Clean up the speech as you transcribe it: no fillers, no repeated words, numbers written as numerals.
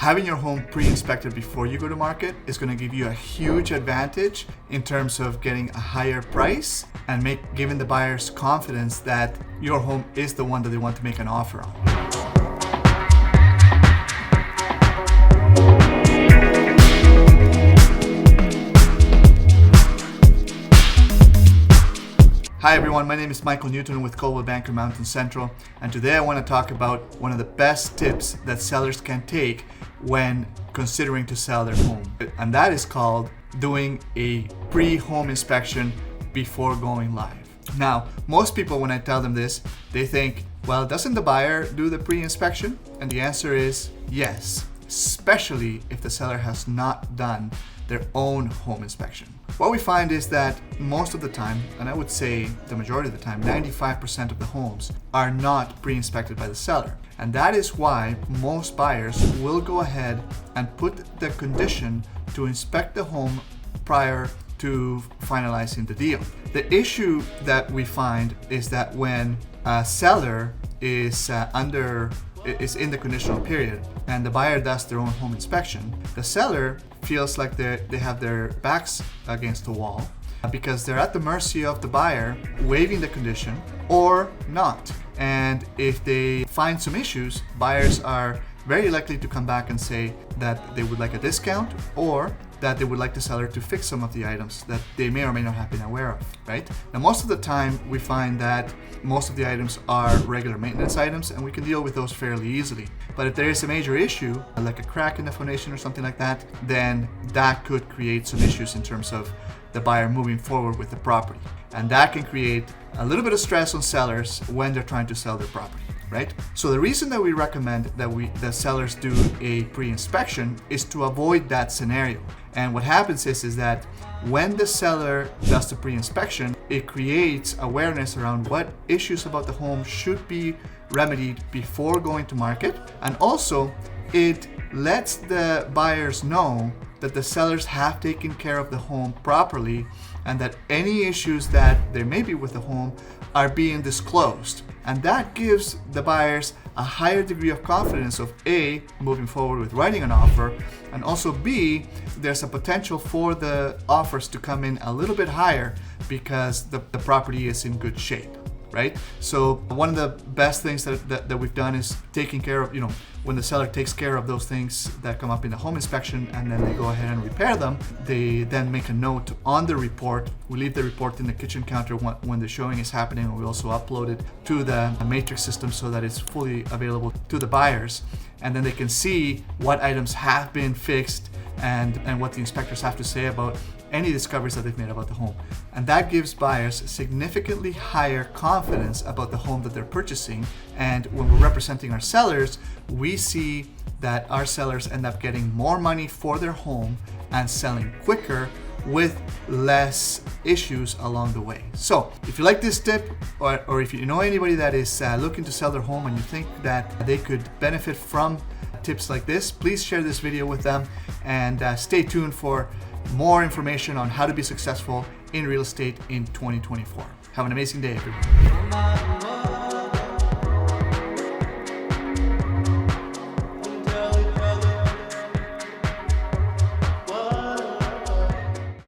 Having your home pre-inspected before you go to market is going to give you a huge advantage in terms of getting a higher price and giving the buyers confidence that your home is the one that they want to make an offer on. Hi everyone, my name is Michael Newton with Coldwell Banker Mountain Central, and today I want to talk about one of the best tips that sellers can take when considering to sell their home. And that is called doing a pre-home inspection before going live. Now, most people, when I tell them this, they think, well, doesn't the buyer do the pre-inspection? And the answer is yes, especially if the seller has not done their own home inspection. What we find is that most of the time, and I would say the majority of the time, 95% of the homes are not pre-inspected by the seller. And that is why most buyers will go ahead and put the condition to inspect the home prior to finalizing the deal. The issue that we find is that when a seller is in the conditional period and the buyer does their own home inspection, the seller feels like they have their backs against the wall because they're at the mercy of the buyer waiving the condition or not. And if they find some issues, buyers are very likely to come back and say that they would like a discount or that they would like the seller to fix some of the items that they may or may not have been aware of, right? Now, most of the time, we find that most of the items are regular maintenance items and we can deal with those fairly easily. But if there is a major issue, like a crack in the foundation or something like that, then that could create some issues in terms of the buyer moving forward with the property. And that can create a little bit of stress on sellers when they're trying to sell their property, right? So the reason that we recommend that sellers do a pre-inspection is to avoid that scenario. And what happens is that when the seller does the pre-inspection, it creates awareness around what issues about the home should be remedied before going to market. And also, it lets the buyers know that the sellers have taken care of the home properly and that any issues that there may be with the home are being disclosed. And that gives the buyers a higher degree of confidence of A, moving forward with writing an offer, and also B, there's a potential for the offers to come in a little bit higher because the property is in good shape, right? So one of the best things that we've done is taking care of, when the seller takes care of those things that come up in the home inspection and then they go ahead and repair them, they then make a note on the report. We leave the report in the kitchen counter when the showing is happening, and we also upload it to the matrix system so that it's fully available to the buyers. And then they can see what items have been fixed and what the inspectors have to say about any discoveries that they've made about the home. And that gives buyers significantly higher confidence about the home that they're purchasing. And when we're representing our sellers, we see that our sellers end up getting more money for their home and selling quicker with less issues along the way. So if you like this tip, or if you know anybody that is looking to sell their home and you think that they could benefit from tips like this, please share this video with them and stay tuned for more information on how to be successful in real estate in 2024. Have an amazing day, everyone.